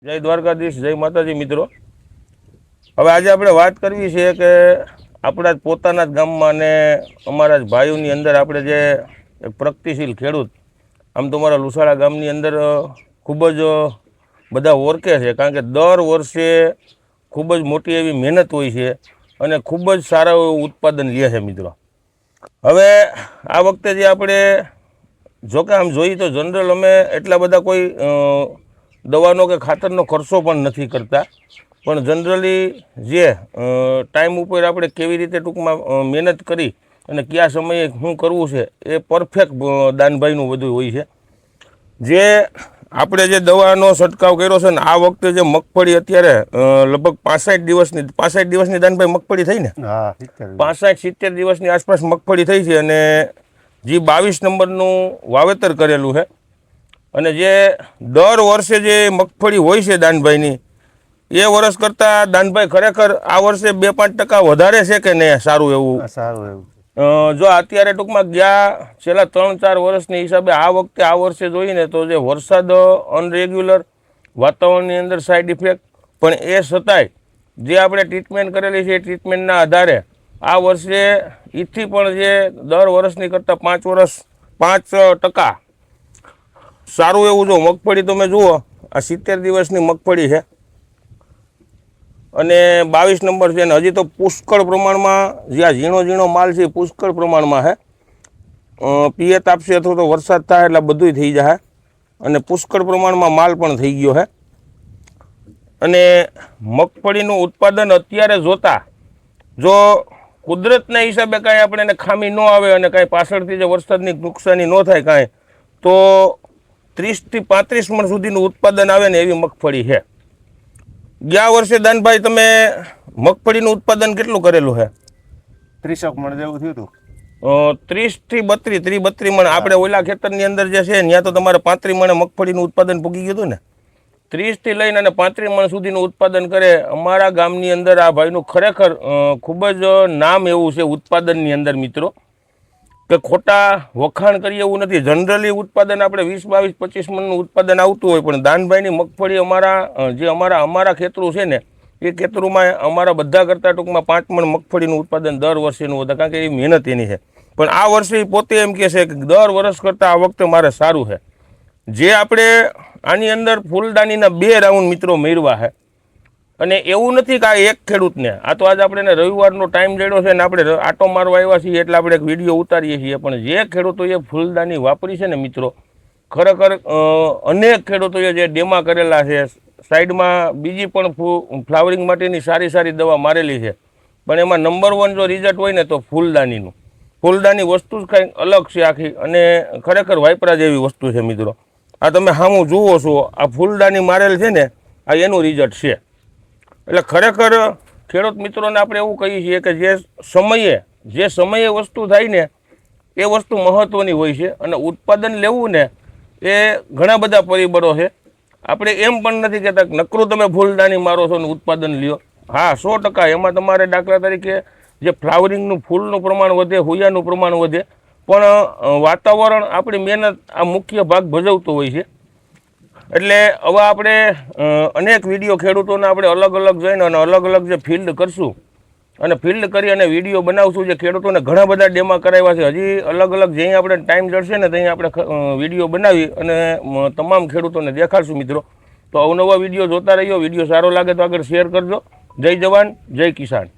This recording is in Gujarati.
જય દ્વારકાધીશ, જય માતાજી મિત્રો। હવે આજે આપણે વાત કરવી છે કે આપણા જ પોતાના જ ગામમાં અને અમારા જ ભાઈઓની અંદર આપણે જે એક પ્રગતિશીલ ખેડૂત આમ તો મારા લુસાડા ગામની અંદર ખૂબ જ બધા ઓળખે છે, કારણ કે દર વર્ષે ખૂબ જ મોટી એવી મહેનત હોય છે અને ખૂબ જ સારા એવું ઉત્પાદન લે છે મિત્રો। હવે આ વખતે જે આપણે જોકે આમ જોઈએ તો જનરલ અમે એટલા બધા કોઈ દવાનો કે ખાતરનો ખર્ચો પણ નથી કરતા, પણ જનરલી જે ટાઈમ ઉપર આપણે કેવી રીતે ટૂંકમાં મહેનત કરી અને કયા સમયે શું કરવું છે એ પરફેક્ટ દાનભાઈનું બધું હોય છે। જે આપણે જે દવાનો છંટકાવ કર્યો છે ને આ વખતે જે મગફળી અત્યારે લગભગ 65 દિવસની દાનભાઈ મગફળી થઈ ને, 65-70 દિવસની આસપાસ મગફળી થઈ છે અને જે 22 નંબરનું વાવેતર કરેલું છે અને જે દર વર્ષે જે મગફળી હોય છે દાનભાઈની એ વર્ષ કરતાં દાનભાઈ ખરેખર આ વર્ષે 2-5% વધારે છે કે નહીં? સારું એવું જો અત્યારે ટૂંકમાં ગયા છેલ્લા 3-4 વર્ષની હિસાબે આ વર્ષે જોઈએ તો જે વરસાદ અનરેગ્યુલર વાતાવરણની અંદર સાઈડ ઇફેક્ટ પણ એ છતાંય જે આપણે ટ્રીટમેન્ટ કરેલી છે એ ટ્રીટમેન્ટના આધારે આ વર્ષે એથી પણ જે દર વર્ષની કરતાં 5% સારું એવું જો મગફળી તમે જુઓ, આ 70 દિવસની મગફળી છે અને 22 નંબર છે અને હજી તો પુષ્કળ પ્રમાણમાં જે આ ઝીણો માલ છે એ પુષ્કળ પ્રમાણમાં છે। પિયત આપશે અથવા તો વરસાદ થાય એટલે બધું થઈ જાય અને પુષ્કળ પ્રમાણમાં માલ પણ થઈ ગયો છે અને મગફળીનું ઉત્પાદન અત્યારે જોતા જો કુદરતના હિસાબે કાંઈ આપણે એને ખામી ન આવે અને કાંઈ પાછળથી જે વરસાદની નુકસાની ન થાય કાંઈ તો 30 થી 35 મણ સુધીનું ઉત્પાદન આવે ને એવી મગફળી છે। ગયા વર્ષે દાનભાઈ તમે મગફળીનું ઉત્પાદન કેટલું કરેલું છે? 30 મણ જેવું થયું હતું। 30 થી 32 મણ આપણે ઓલા ખેતરની અંદર જે છે ત્યાં તો તમારે 35 મણે મગફળીનું ઉત્પાદન પૂગી ગયું હતું ને। 30 થી લઈને અને 35 મણ સુધીનું ઉત્પાદન કરે અમારા ગામની અંદર આ ભાઈનું ખરેખર ખૂબ જ નામ એવું છે ઉત્પાદનની અંદર મિત્રો કે ખોટા વખાણ કરીએ એવું નથી। જનરલી ઉત્પાદન આપણે 20-22-25 મણનું ઉત્પાદન આવતું હોય, પણ દાનભાઈની મગફળી અમારા ખેતરું છે ને એ ખેતરોમાં અમારા બધા કરતાં ટૂંકમાં 5 મણ મગફળીનું ઉત્પાદન દર વર્ષેનું હતા, કારણ કે એ મહેનત એની છે। પણ આ વર્ષે પોતે એમ કહે છે કે દર વર્ષ કરતાં આ વખતે મારે સારું છે। જે આપણે આની અંદર ફૂલદાનીના 2 રાઉન્ડ મિત્રો મેળવા છે અને એવું નથી કે આ એક ખેડૂતને, આ તો આજે આપણે રવિવારનો ટાઈમ જડ્યો છે ને આપણે આટો મારવા આવ્યા છીએ એટલે આપણે એક વિડીયો ઉતારીએ છીએ, પણ જે ખેડૂતોએ ફૂલદાની વાપરી છે ને મિત્રો ખરેખર અનેક ખેડૂતોએ જે ડેમા કરેલા છે, સાઈડમાં બીજી પણ ફ્લાવરિંગ માટેની સારી દવા મારેલી છે, પણ એમાં નંબર 1 જો રિઝલ્ટ હોય ને તો ફૂલદાનીનું। ફૂલદાની વસ્તુ જ કંઈક અલગ છે આખી અને ખરેખર વાપરા જેવી વસ્તુ છે મિત્રો। આ તમે સામું જુઓ છો, આ ફૂલદાની મારેલ છે ને આ એનું રિઝલ્ટ છે। એટલે ખરેખર ખેડૂત મિત્રોને આપણે એવું કહીએ છીએ કે જે સમયે વસ્તુ થાય ને એ વસ્તુ મહત્ત્વની હોય છે અને ઉત્પાદન લેવું ને એ ઘણા બધા પરિબળો છે। આપણે એમ પણ નથી કહેતા કે નકરું તમે ફૂલદાની મારો છો ને ઉત્પાદન લ્યો, હા 100% એમાં તમારે દાખલા તરીકે જે ફ્લાવરિંગનું ફૂલનું પ્રમાણ વધે, હુયાનું પ્રમાણ વધે, પણ વાતાવરણ આપણી મહેનત આ મુખ્ય ભાગ ભજવતો હોય છે। એટલે હવે આપણે અનેક વિડીયો ખેડૂતોને આપણે અલગ જોઈને અને અલગ જે ફિલ્ડ કરશું અને ફિલ્ડ કરી અને વિડીયો બનાવશું, જે ખેડૂતોને ઘણા બધા ડેમા કરાવ્યા છે, હજી અલગ જ્યાં આપણે ટાઈમ જડશે ને ત્યાં આપણે વિડીયો બનાવી અને તમામ ખેડૂતોને દેખાડશું મિત્રો। તો અવનવા વિડીયો જોતા રહીજો। વિડીયો સારો લાગે તો આગળ શેર કરજો। જય જવાન, જય કિસાન।